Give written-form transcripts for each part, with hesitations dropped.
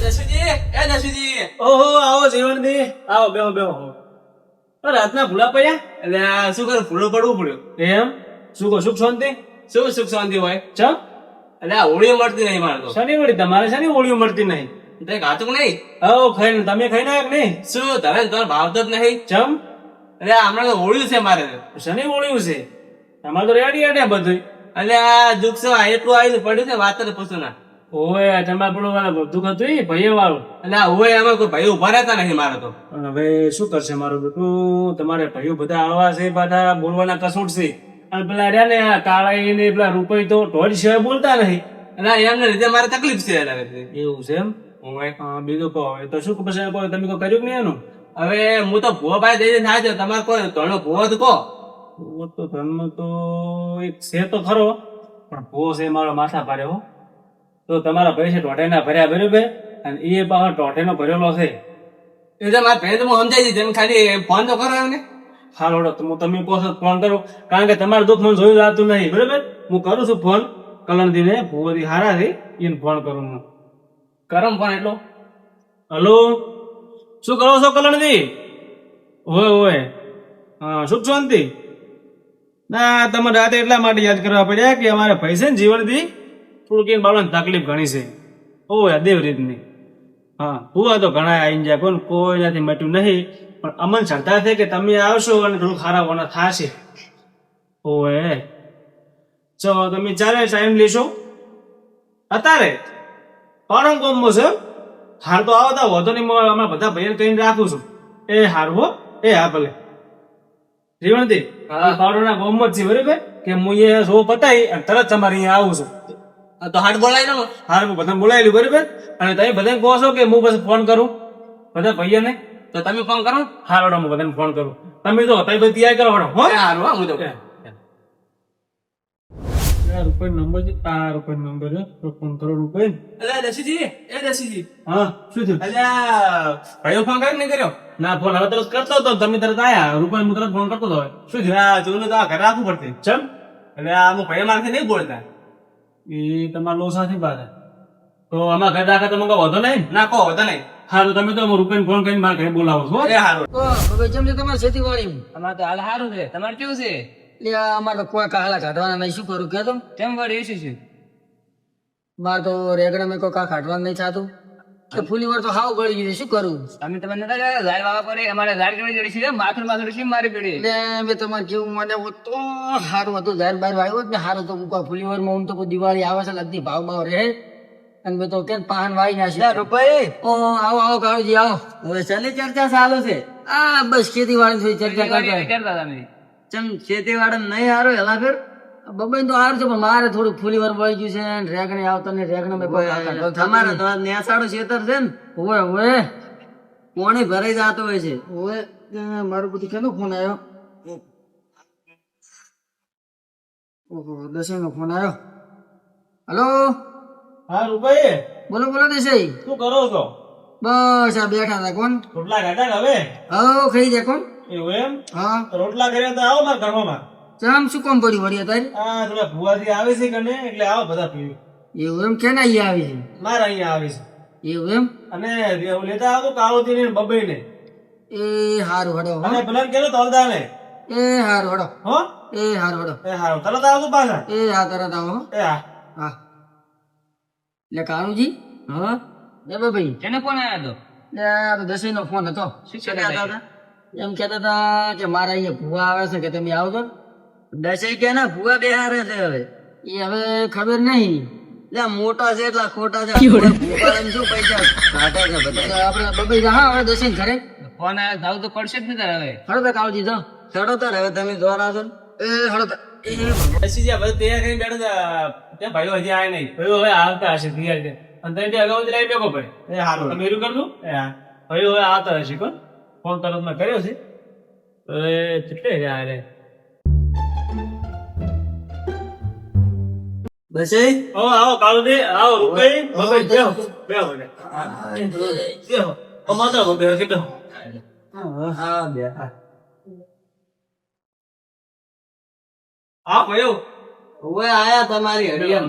દશુજી ઓહો આવો જીવનથી આવો બેહો બેહો રાતના ભૂલા પડ્યા એટલે આ શું કરું ભૂલો પડવું પડ્યું એમ શું કહો સુખ શાંતિ શું સુખ શાંતિ હોય ચમ એટલે આ હોળીઓ મળતી નહીં મારે તો શનિ વળી તમારે શનિ ઓળીઓ મળતી નહીં તે ખાતું નહીં આવો ખાઈને તમે ખાઈ નાખ નહીં શું તમે તમારે ભાવતો જ નહીં ચમ એટલે હમણાં તો હોળ્યું છે મારે શનિ ઓળ્યું છે તમારે તો રેડી રેડી બધું એટલે આ દુઃખ છે એટલું આવેલું પડ્યું છે વાત જ પૂછું ના ઓય તમારે પેલું વાળા બધું હતું એ ભાઈ વાળું એટલે આ હોય એમાં કોઈ ભાઈ ઉભા રહેતા નહીં મારે તો પણ હવે શું કરશે મારું બેટું તમારે ભાઈઓ બધા આવા છે બધા બોલવાના કસૂટ છે અને પેલા રહ્યા ને આ કાળા ને પેલા રૂપાઈ તો ઢોળ સિવાય બોલતા નહીં એટલે એમને લીધે મારે તકલીફ છે એના લીધે. એવું છે એમ હોય. હા બીજું કહો હવે તો શું પછી કહો તમે કોઈ કર્યું કે નહીં એનું હવે હું તો ભૂવો ભાઈ દઈ થાય છે તમારે કોઈ ધોળો ભૂવો તો કહો ભૂવો તો ધર્મ તો એક છે તો ખરો પણ ભૂવો છે મારો માથા ભારે હો તો તમારા ભાઈ છે ટોટેના ભર્યા બરાબર અને એ પાછો ટોટેનો ભરેલો છે એટલે મારા ભાઈ તો હું સમજાઈ દીધી તમે ખાલી ફોન તો કરો એમને હાલ હોડો હું તમે કહો છો ફોન કરો કારણ કે તમારું દુઃખ મને જોયું લાગતું નહીં બરાબર હું કરું છું ફોન કલણદીને ભૂવોથી હારા છે એને ફોન કરું હું કરમ ફોન એટલો હલો શું કરો છો કલણદી ઓય ઓય હા સુખ શાંતિ ના તમે રાતે એટલા માટે યાદ કરવા પડ્યા કે અમારે પૈસા ને જીવનથી થોડુંક એ બાળવાની તકલીફ ઘણી છે ઓય દેવ રીતની હા ભૂવા તો ઘણા આવી જાય કોઈ નથી મટ્યું નહીં પણ અમન શ્રદ્ધા છે કે તમે આવશો અને થોડું ખારા વાના થશે ઓય ચલો તમે ચાલે ટાઈમ લેશો અત્યારે પારણ કોમો છે હાર તો આવતા વધો નહીં અમારા બધા ભાઈને કહીને રાખું છું એ હારવો એ હા ભલે જીવનથી પાવડોના ગોમ જ છે બરાબર કે હું એ શો પતાવી અને તરત તમારે અહીંયા આવું છું તો હાટ બોલાવી દો હાર હું બધાને બોલાવેલું બરાબર અને તમે બધાને કહો છો કે હું પછી ફોન કરું બધા ભાઈઓને તો તમે ફોન કરો હાર વડો હું બધાને ફોન કરું તમે તો તમે તો તૈયાર કરો વડો હો હારું હા હું તો રૂપિયા નંબર છે તાર રૂપિયા નંબર છે ફોન કરો રૂપિયા દશુજી હા શું થયું એટલે ભાઈઓ ફોન કર્યો નહીં કર્યો ના ફોન હવે તરત કરતો હતો તમે તરત આયા રૂપિયા હું તરત ફોન કરતો હતો શું થયું જોયું તો આ ઘરે રાખવું પડતી ચમ એટલે આ હું ભાઈ મારથી નહીં બોલતા એ તમારા લો સાથે પાછા તો આમાં ઘર દાખા તમે કહો વધો નહીં ના કહો વધો નહીં હા તો તમે તો રૂપિયા ફોન કરીને મારા ઘરે બોલાવો છો એ હારું તમારે ખેતીવાડી અમારે તો હાલ સારું છે તમારે કેવું છે અમારે તો કોઈ કાલા કાઢવાના નહીં શું કરું કે તો કેમ વળી શું છે મારે તો રેગડા મેં કોઈ કા કાઢવાનું નહીં થતું કે ફૂલી વાર તો હાવ ગળી ગયું છે, શું કરું અમે તમને નતા કહેતા ઝાડ વાવા પડે અમારે ઝાડ કેવી જડી છે માથું માથું છે મારી પડી એટલે મેં તમારે કેવું મને તો સારું હતું ઝાર બાર વાવ્યો જ ને સારું તો કોઈ ફૂલી વારમાં હું તો કોઈ દિવાળી આવે છે લગતી ભાવ ભાવ રહે અને મેં તો કે પાન વાવી નાખી રૂપાઈ ઓ આવો આવો કાળજી આવો હવે ચાલી ચર્ચા ચાલુ છે આ બસ ખેતીવાડી ચર્ચા કરતા કરતા તમે ચમ ખેતીવાડી નહીં હારો હેલા ફેર બબાઈ તો હારું છે પણ મારે થોડું ફૂલી વાર વળી ગયું છે ને રેગણી આવતા ને રેગણા મેં કોઈ તમારે તો નેસાડું ખેતર છે ને ઓય ઓય પાણી ભરાઈ જતો હોય છે ઓય મારું બધું કેનો ફોન આવ્યો ઓહો દેસાઈ નો ફોન આવ્યો હલો હા રૂપિયા બોલો બોલો દેસાઈ શું કરો છો બસ આ બેઠા હતા કોણ રોટલા ખાધા કે હવે હો ખાઈ જાય કોણ એવું એમ હા રોટલા કર્યા તો આવો મારા ઘરમાં ચમ શું કોમ પડ્યું વળી તારી આ થોડા ભુવાથી આવે છે કે નહીં એટલે આવો બધા પીવું એવું એમ કેના અહીંયા આવી મારા અહીંયા આવે છે છે એવું એમ અને લેતા આવતો કાળોતી ને બબઈ ને એ હારું હડો હો અને પેલા કેલો તલદા ને એ હારું હડો હો એ હારું હડો એ હારો તરત આવતો પાછા એ હા તરત આવો હો. એ હા હા એટલે કાળુજી હા એ ભાઈ કેને ફોન આવ્યો તો દસઈ નો ફોન હતો શું કહેતા હતા એમ કેતા હતા કે મારા અહીંયા ભૂવા આવે છે કે તમે આવજો દસઈ કે ના ભૂવા બેહારે છે હવે એ હવે ખબર નહીં એટલે મોટા છે એટલા ખોટા છે ભૂવાને શું પૈસા કાઢે છે બધા તો આપણે બબઈ હા હવે દસઈ ઘરે ફોન આવ્યો જાવ તો પડશે જ ને તારે હવે હળો તો કાળજી જાઓ ચડો તાર હવે તમે દ્વારા છો એ હળો તો બેસી બધા તૈયાર કરીને બેઠો ત્યાં ભાઈઓ હજી આવે નહીં ભાઈઓ હવે આવતા હશે તૈયાર છે અને ત્યાંથી અગાઉ જ લઈ બેકો ભાઈ એ હારું તમે એવું કરજો એ હા ભાઈઓ હવે આવતા હશે કોણ ફોન તરત મેં કર્યો છે હવે કેટલે રહ્યા રે બસ ઓ આવો કાળુ દે આવો રૂપાઈ બબઈ બેહો બેહો ને બેહો અમાતો બેહો કે બેહો હા બે હા ભાઈઓ હવે આયા તમારી હરિયમ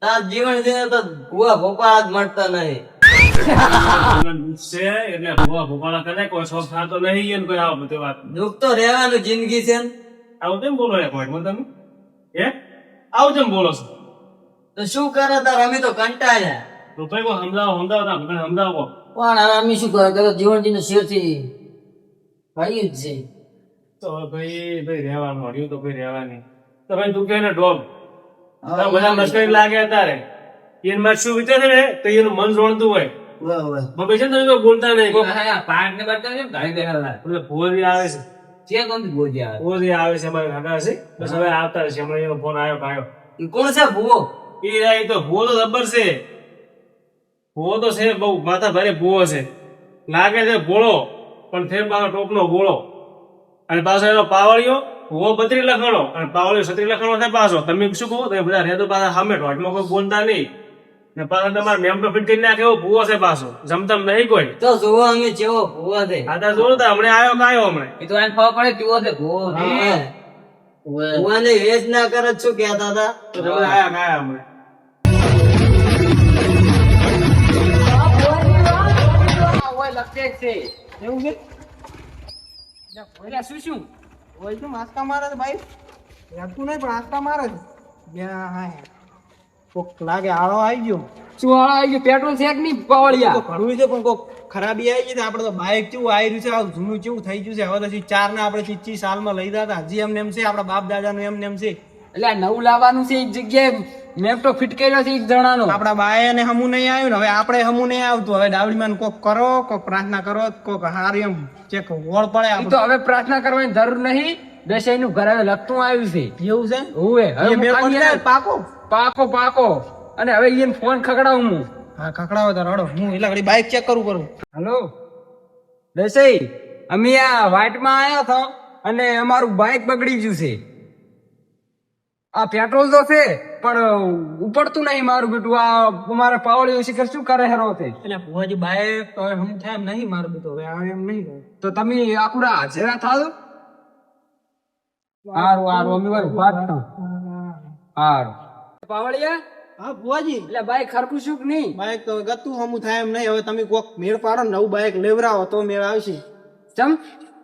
તાર જીવન છે તો ભૂવા ભોપા જ મળતા નહીં. છે એટલે ભૂવા ભોપાળા કરે કોઈ શોખ થતો નહીં એને કોઈ આવો બધી વાત દુઃખ તો રહેવાનું જિંદગી છે ને. આવું કેમ બોલો એક point માં તમે હે આવું કેમ બોલો છો તો શું કરે તાર, અમે તો કંટાળ્યા. તો ભાઈ કોઈ સમજાવો સમજાવો પણ હવે અમે શું કરે કે જીવનજીને શેરથી ભાઈ જ છે. તો ભાઈ રહેવાનું હળ્યું તો ભાઈ રહેવાની તો ભાઈ તું કે ને ડોગ બધા મસ્કરી લાગે તારે એને માં શું વિચાર છે ને તો એનું મન જોણતું હોય બરાબર. ભાઈ છે ને તમે કોઈ બોલતા નહીં પાઠ ને બતાવે ધારી દેવાના. એટલે ભૂરી આવે છે છે કોણ ભૂવો આવે? ભૂરી આવે છે અમારે કાકા છે બસ હવે આવતા રહેશે હમણાં એનો ફોન આવ્યો ઈ કોણ છે ભૂવો? એ તો ભૂવો તો જબર છે ભૂવો તો છે બહુ માથા ભારે ભૂવો છે લાગે છે ભોળો પણ ફેર પાછો ટોપનો ગોળો અને પાછો એનો પાવળિયો ભૂવો 32 લખાણો અને પાવળિયો 36 લખાણો થાય પાછો. તમે શું કહો તમે બધા રેતો પાછા સામે ટોચમાં કોઈ બોલતા નહીં ને પાછા તમારે મેમ તો ફિટ કરી નાખે એવો ભૂવો છે પાછો જમતમ નહીં કોઈ. તો જોવો અમે જેવો ભૂવો છે. આ તો જોયું તા હમણાં આવ્યો હમણાં એ તો એને ખબર પડે કેવો છે ભૂવો છે. ભૂવાને વેચ ના કરે જ શું કહેતા હતા? તો તમે આયા હમણાં એવું છે? શું શું હોય તો આંચકા મારે છે ભાઈ. યાદતું નહીં પણ આંચકા મારે છે. હા કોક લાગે આળો આવી ગયો. શું હાલ આવી ગયું? પેટ્રોલ છે કે નહીં પાવળિયા? તો ઘણું છે પણ કોક ખરાબી આવી ગઈ છે. આપણે તો બાઇક કેવું આવી રહ્યું છે, આ જૂનું કેવું થઈ ગયું છે. હવે તો 4 ના આપણે 25 સાલમાં લઈ હતા હજી એમને એમ છે. આપણા બાપ દાદાનું એમને એમ છે. એટલે આ નવું લાવવાનું છે એક જગ્યાએ મેપ તો ફિટ કર્યો છે એક જણાનો. આપણા બાએ ને હમું નહીં આવ્યું ને હવે આપણે હમું નહીં આવતું. હવે ડાવડીમાં કોક કરો, કોક પ્રાર્થના કરો, કોક હારી એમ ચેક વળ પડે ઈ આપણે. તો હવે પ્રાર્થના કરવાની જરૂર નહીં. બેસાઈનું ઘર હવે લખતું આવ્યું છે. એવું છે હોવે હવે એ હું મેળ ખાલી પડે એને પાકો. પાકો અને હવે એને ફોન ખકડાવું હું. હા ખકડાવો તાર હડો. હું એટલે ઘડી બાઇક ચેક કરું કરું. હલો દેસાઈ, અમે આ વાટમાં આવ્યા હતા અને અમારું બાઇક બગડી ગયું છે. આ પેટ્રોલ તો છે પણ ઉપડતું નહીં મારું બેટું. આ અમારા પાવડીઓ શિખર શું કરે હેરો છે. એટલે ભુવાજી બાઇક તો હવે હમ થાય એમ નહીં મારું બધું. હવે આવે એમ નહીં. તો તમે આખુરા હાજરા થાજો. હારું અમે વાર વાત થાવ. હારું પાવડિયા હા ભુવાજી એટલે બાઈક ખરખું શું કે નહીં? બાઇક તો ગતું હમું થાય એમ નહીં. હવે તમે કોક મેળ પાડો ને નવું બાઇક લેવરાવો તો મેળ આવશે. ચમ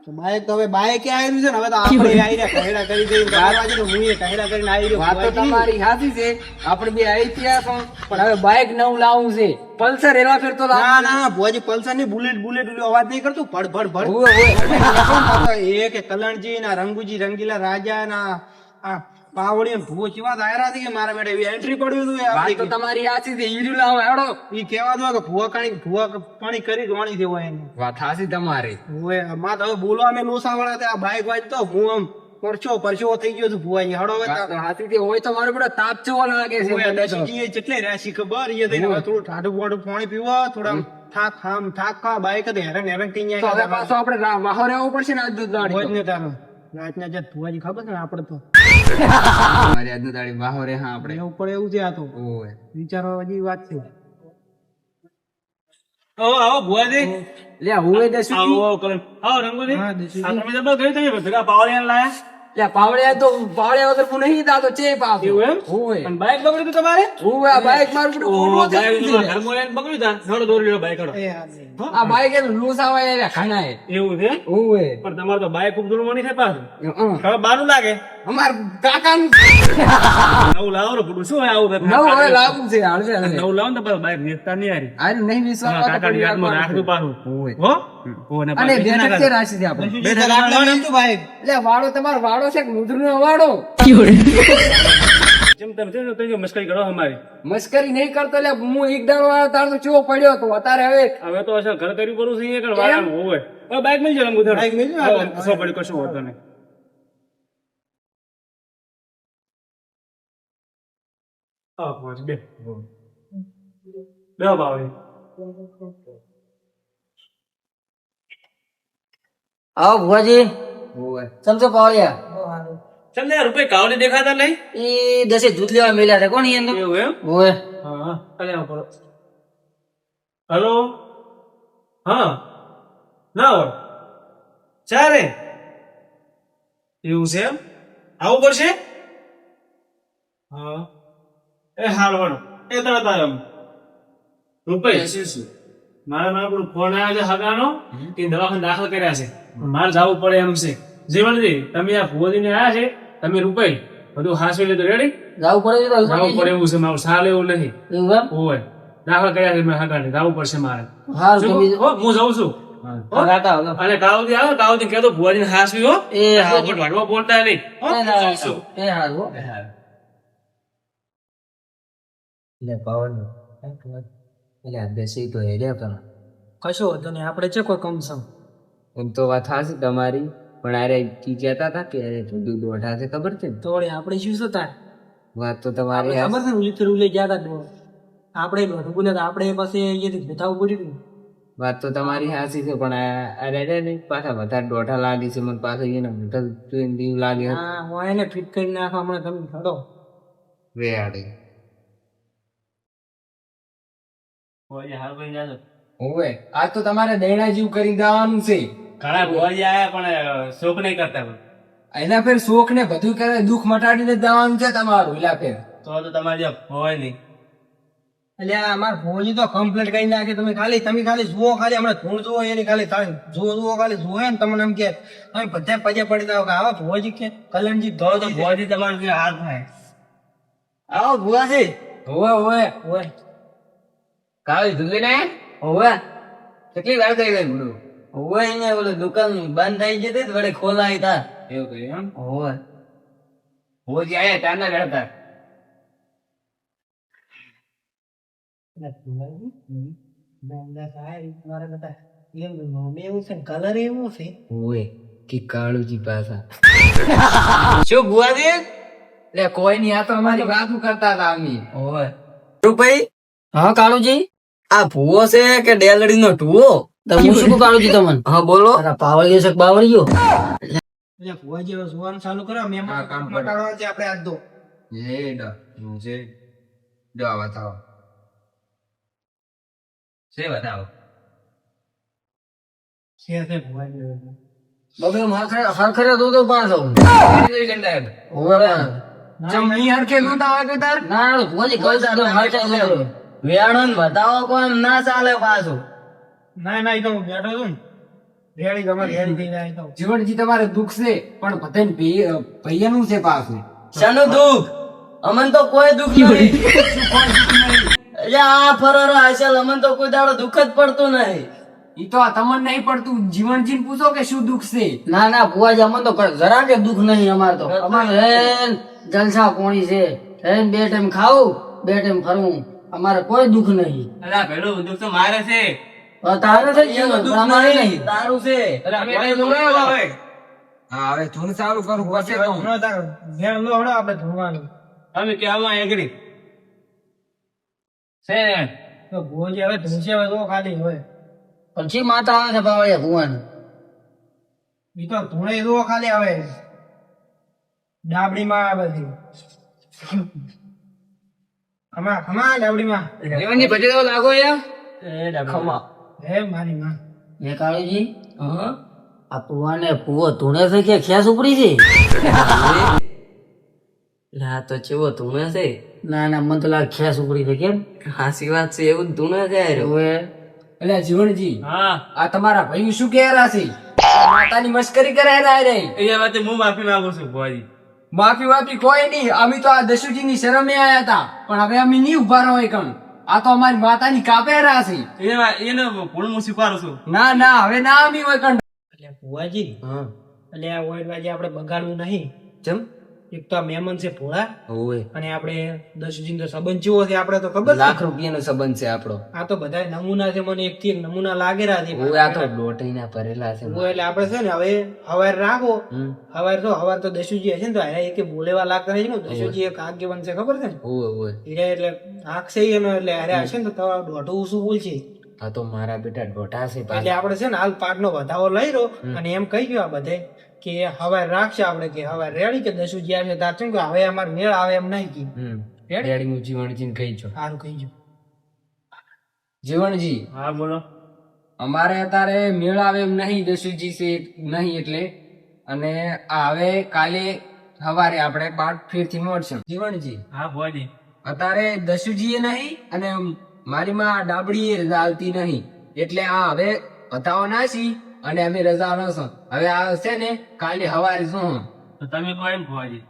તો બાઇક તો હવે બાઇક આવ્યું છે ને હવે તો આપણે આઈરા કહેરા કરી દઈ 12 વાગે તો હું એ કહેરા કરીને આવી રહ્યો. વાત તો તમારી સાચી છે. આપણે બે આવી ગયા છો પણ હવે બાઈક નવું લાવવું છે. પલ્સર એના ફેર તો ના ના ભુવાજી પલ્સર ની બુલેટ ઓલો અવાજ નહીં કરતું ભડ ભડ હોવે એ કે કલણજી ના રંગુજી રંગીલા રાજા ના આ પાવડી ને ભૂવો ચીવા દાયરા હતી કે મારા બેટા એવી એન્ટ્રી પડ્યું હતું. વાત તો તમારી સાચી છે. હીરું લાવો હેડો. ઈ કેવા દો કે ભૂવા પાણી કરી જોણી દેવો એને. વાત સાચી તમારી. હવે માં તો હવે બોલો અમે લોસા વાળા હતા. બાઈક વાજ તો હું આમ પરસો થઈ ગયો છું ભુવાજી. હડો હવે વાત તો સાચી છે. હોય તો મારો બેટો તાપ ચેવો લાગે છે મને તો. દશીજી કેટલે રાશી ખબર એ થઈને હવે થોડું ઠાડું બોડું પાણી પીવો થોડા થાક ખા બાઈક હતી હેરાન થઈ તો હવે જાય. પાછો આપણે વાહો રહેવું પડશે ને આજ દાડી ભુવાજી ને તારો રાતના જે ભુવાજી ખબર છે ને આપણે તો મારી આજ દાડી વાહો રે. હા આપણે એવું પડે એવું છે. આ તો ઓય વિચારવા જેવી વાત છે. આવો ભુવાજી લે હું દસું આવો કરણ આવો રંગોજી હા, દેશી. આ તમે જબર કરી તમે ભેગા પાવળિયા લાયા લે પાવડિયા તો પાવડિયા વગર હું નહીં દાતો ચે પાવ એવું એમ? ઓય પણ બાઈક બગડ્યું હતું તમારે ઓય આ બાઈક મારું બેટું ઓહો, પૂરું બાઈક થઈ ગયું છે. ઘરમાં લઈને બગડ્યું તા થોડો દોરી લ્યો બાઈક હાલો. એ હા નહીં. આ બાઈક એ લૂસ આવે એટલે ખાના એ એવું છે ઓય પણ તમારે તો બાઈક ખૂબ દૂર નહીં થાય પાછું હં. હવે બારું લાગે અમાર કાકાનું નવું લાવો ને પૂરું શું હોય આવું નવું હવે લાવવું છે હાલશે હાલશે. નવું લાવો ને તો પાછું બાઈક વેચતા નહીં હારી આ નહીં વિશ્વાસ હા, હોય તો કાકાની યાદમાં રાખજો પાછું ઓય. હો હો ને અને પાછું બેઠક તે રાશિ છે આપણે. બીજું તો આપણે નહોતું બાઈક. એટલે વાડો તમારો વાડો છે કે મુદ્રનો વાડો? જેમ તમે મસ્કરી કરો અમારી મસ્કરી નહીં કરતો. એટલે હું એક દાડો આવ્યો તાર તો ચેવો પડ્યો હતો. અત્યારે હવે હવે તો અસર ઘર કર્યું કરું છું અહીંયા કણ વાળાનું હોય હવે બાઈક મળી જાય રંગુ બાઈક મળી જાય આપણે. સો પડી કશું હોતો નહીં આ પાંચ બે બે ભાવે આવો ભુવાજી. ઓય. સમજો પાવળિયા ચાલ ને રૂપિયા કાવડી દેખાતા નહીં એ 10 દૂધ લેવા મેલ્યા હતા કોણ ઈ અંદર? એવું એમ ઓય હા અલે આવો પડો હલો હા ના હોય ચારે એવું છે એમ આવું પડશે હા એ હાલ વાળો એ તરત આવ્યો એમ. રૂપેશ, મારા પેલો ફોન આવ્યો છે હગાનો, એ દવાખાને દાખલ કર્યા છે. મારે જવું પડે એમ છે. જીવનજી, તમે આ ભુવોજીને આવ્યા છે, તમે રૂપેશ બધું હાંસવી લીધું, રેડી? જવું પડે તો જવું પડે એવું છે, મારું સાલ એવું નથી. એવું એમ? હોય દાખલ કર્યા છે મેં હગાને, જવું પડશે મારે. હારું તો શું? બીજું- હો, હું જાઉં છું. હા, રાતા આવજો. અને કાવજી આવે, કાવજી કહેતો ભુવાજીને હાંસવી હો. એ હારું. ખોટ વાટવા બોલતા નહીં. હો, એ ના, જાઉં છું. એ હારું હો. એટલે પવન એટલે આ દેશી તો હેર્યા કરો. કશો વાંધો નહીં, આપણે છે કોઈ કમ સમ. એમ તો વાત હાચી તમારી, પણ અરે કી કહેતા હતા કે અરે દૂધ દોઢા છે, ખબર છે ને? તો વળી આપણે શું છે તાર? વાત તો તમારી ખબર છે ને ઉલી ઉલે ગયા હતા ડોળ. આપણે દોઢું બોલે તો આપણે પાસે અહીંયાથી બેઠાવું પડ્યું. વાત તો તમારી હાચી છે, પણ અરે રે ને પાછા વધારે દોઢા લાગે છે, મને પાછો એને મોટા જોઈને દીવ લાગે. હા, હું એને ફિટ કરી નાખવા હમણાં તમે ખડો. વેડે ભુવાજી હાલ બની જાજો. હોવે આજ તો તમારે દૈણા જેવું કરી દેવાનું છે. ઘણા ભુવાજી આયા પણ શોક નહીં કરતા કોઈ. એના ફેર શોખ ને બધું કરે, દુઃખ મટાડીને જવાનું છે તમારું. એલા ફેર તો તમારે જ્યાં ભવાય નહીં. એટલે આ અમાર ફોજી તો કમ્પ્લીટ કરી નાખે. તમે ખાલી જુઓ, ખાલી હમણાં ધૂળ જુઓ એની ખાલી જુઓ ખાલી જુઓ ને તમને એમ કે તમે બધા પજે પડી જાવ કે આવા ફોજી કે કલ્યાણજી તો ભુવાજી તમારું જે હાલ થાય. આવો ભુવાજી. હોવે હોવે ઓય કાળી ધુલી ને હોવે કેટલી વાર થઈ ગઈ બધું? હોવે અહીંયા ઓલું દુકાન બંધ થઈ ગઈ હતી, વડે ખોલાઈ તા એવું કહ્યું એમ? હોવે ભુવાજી આયા ત્યાંના જ હતા. કલર એવું છે. હોવે કે કાળુજી પાછા શું ભુવાજી? એટલે કોઈ નહીં, આ તો અમારી વાતું કરતા હતા અમે. હોવે રૂપાઈ, હા કાળુજી, આ ભૂવો છે કે ડેલડી નો ટુવો? હું શું કાળુજી તમને? હા બોલો. પાવળિયો છે બાવળિયો? એટલે ફુવાજી હવે જોવાનું ચાલુ કરો. મહેમાન મટાડવા છે આપણે આજ તો. એ ડો છે જો આ બતાવો છે બતાવો. બબે હરખરે દો પાછો. જમ નહીં હરખે નહોતા આવે કે તાર ના ફુવાજી કલતા તો હરખે દો. વેણન બતાવો કોઈ ના ચાલે પાછું. ના ના, એ તો હું બેઠો છું ને રેડી તમારી રેડી થઈ જાય તો. જીવનજી તમારે દુઃખ છે, પણ બધાને ભૈયાનું છે પાછું. શાનું દુઃખ? અમન તો કોઈ દુઃખ નહીં. એટલે આ ફરર હાસલ અમન તો કોઈ દાડો દુઃખ જ પડતું નહીં. ઈ તો આ તમને નહીં પડતું. જીવનજી ને પૂછો કે શું દુઃખ છે. ના ના ફુવાજી, અમને તો જરા કે દુઃખ નહીં. અમારે તો અમારે હેન જલસા પોણી છે. હેન 2 ટાઈમ ખાવું, 2 ટાઈમ ફરવું. અમારે કોઈ દુઃખ નહીં. અલા પેલું દુઃખ તો મારે છે. તારે થઈ ગયું, દુઃખ અમારે નહીં, નહીં. તારું છે. અલા ભુવાજી જોડાયો હવે. હા હવે ધૂન ચાલુ કરું પછી તો આપણે ધોવાનું અમે કહેવામાં એગ્રી છે ને. તો ભુવાજી હવે ધૂસે હવે તો ખાલી હોય. પછી માતા આવે છે બાવળિયા ભુવાનું. ઈ તો ધૂણે જો ખાલી આવે ડાબડીમાં આવે છે. ખમા ડાબડીમાં. જીવનજી પછી તો લાગો યાર. ખમા. હે મારી માં. હે કાળુજી, આ પુવાને પુવો ધૂણે છે કે ખેસ ઉપડી છે? એટલે આ તો ચેવો ધૂણે છે. ના ના, મને તો લાગે ખેસ ઉપડી છે. કેમ? હાસી વાત છે, એવું જ ધૂણે છે હાર્યો. હવે એટલે જીવનજી હા આ તમારા ભાઈ શું કહે રહ્યા છે? માતાની મસ્કરી કરે રહ્યા રે. એ વાતે હું માફી માંગુ છું ભુવાજી. માફી વાપી કોઈ નહીં. અમે તો આ દશુજી ની શરમે આયા હતા, પણ હવે અમે નહીં ઉભા રહો એકમ. આ તો અમારી માતાની કાપે રહ્યા છે. એને ભૂલ હું સ્વીકારું છું. ના ના હવે ના અમે હોય કંડ. એટલે ભુવાજી, હા એટલે આ ઓઈડવાજી આપણે બગાડવું નહીં. ચમ એક તો આ મહેમાન છે ભોળા, હોવે અને આપણે દસુજી નો સંબંધ જેવો છે આપણે તો ખબર છે. લાખ રૂપિયાનો સંબંધ છે આપણો. આ તો બધા નમૂના છે, મને એક થી એક નમૂના લાગેલા છે. હોવે આ તો દોઢીના ભરેલા છે. હું એટલે આપણે છે ને હવે હવાર રાખો. હમ. હવાર તો દસુજી હશે ને તો એને એક બોલેવા લાગતા નહીં. દસુજી એક આગેવાન છે, ખબર છે ને? હોવે હોવે હીરા એટલે આંખ છે એનો, એટલે હારે હશે ને તો તમારું દોઢું ઊંચું બોલશે. આ તો મારા બેટા દોઢા છે એટલે આપણે છે ને હાલ પાકનો વધાવો લઈ રહ્યો અને એમ કહી ગયો આ બધે કે હવાર રાખશે આપણે, કે હવાર રેડી કે દસુજી આવશે તાર શું કે હવે અમારે મેળ આવે એમ નહીં કી. ડેડી હું જીવણજીને કહી છો. સારું કહી ગયો. જીવનજી હા બોલો. અમારે અત્યારે મેળ આવે એમ નહીં, દશુજી છે નહીં એટલે. અને આ હવે કાલે સવારે આપણે પાઠ ફેરથી મળશું. જીવનજી હા ભુવાજી. અત્યારે દશુજીએ નહીં અને મારી માં ડાબડીએ રજા આવતી નહીં એટલે આ હવે બતાવો નાસી અને અમે રજા લઈશું. હવે આ છે ને કાલે સવારે શું તો તમે કહો એમ ફુવાજી.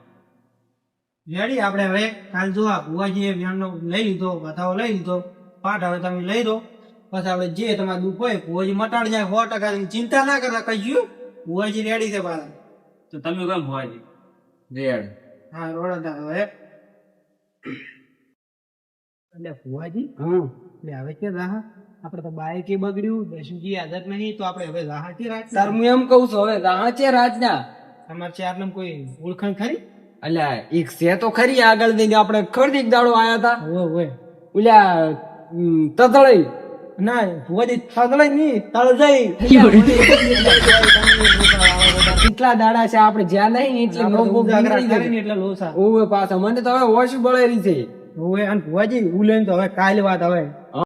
રેડી આપણે હવે કાલ જો આ ભુવાજીએ વ્યાણનો લઈ લીધો બતાવો લઈ લીધો પાઠ હવે તમે લઈ દો પછી આપણે જે તમારે દુઃખ હોય ભુવાજી મટાડી જાય 100%. તમે ચિંતા ના કરતા કહીયું ભુવાજી રેડી છે પાછા. તો તમે કહો એમ ફુવાજી. રેડ હા રોડા હવે એટલે ભુવાજી હમ એટલે હવે કે રાહા આપણે તો બાઈક એ બગડ્યું દશુજી આદત નહીં તો આપણે હવે રાહા થી રાખ સર હું એમ કઉ છું હવે રાહ છે રાજના તમારે ચાર નામ કોઈ ઓળખાણ ખરી અલ્યા એક છે તો ખરી આગળ દઈને આપણે ખરદીક દાડો આયા હતા હોય ઓલ્યા તતળઈ ના ભુવાજી થગડે નહીં તળજાઈ કેટલા દાડા છે આપણે જ્યાં નહીં એટલે એટલે લોસા ઓવે પાછા મને તો હવે હોશ બળેરી છે હોય અને ભુવાજી ઉલેન તો હવે કાલ વાત હવે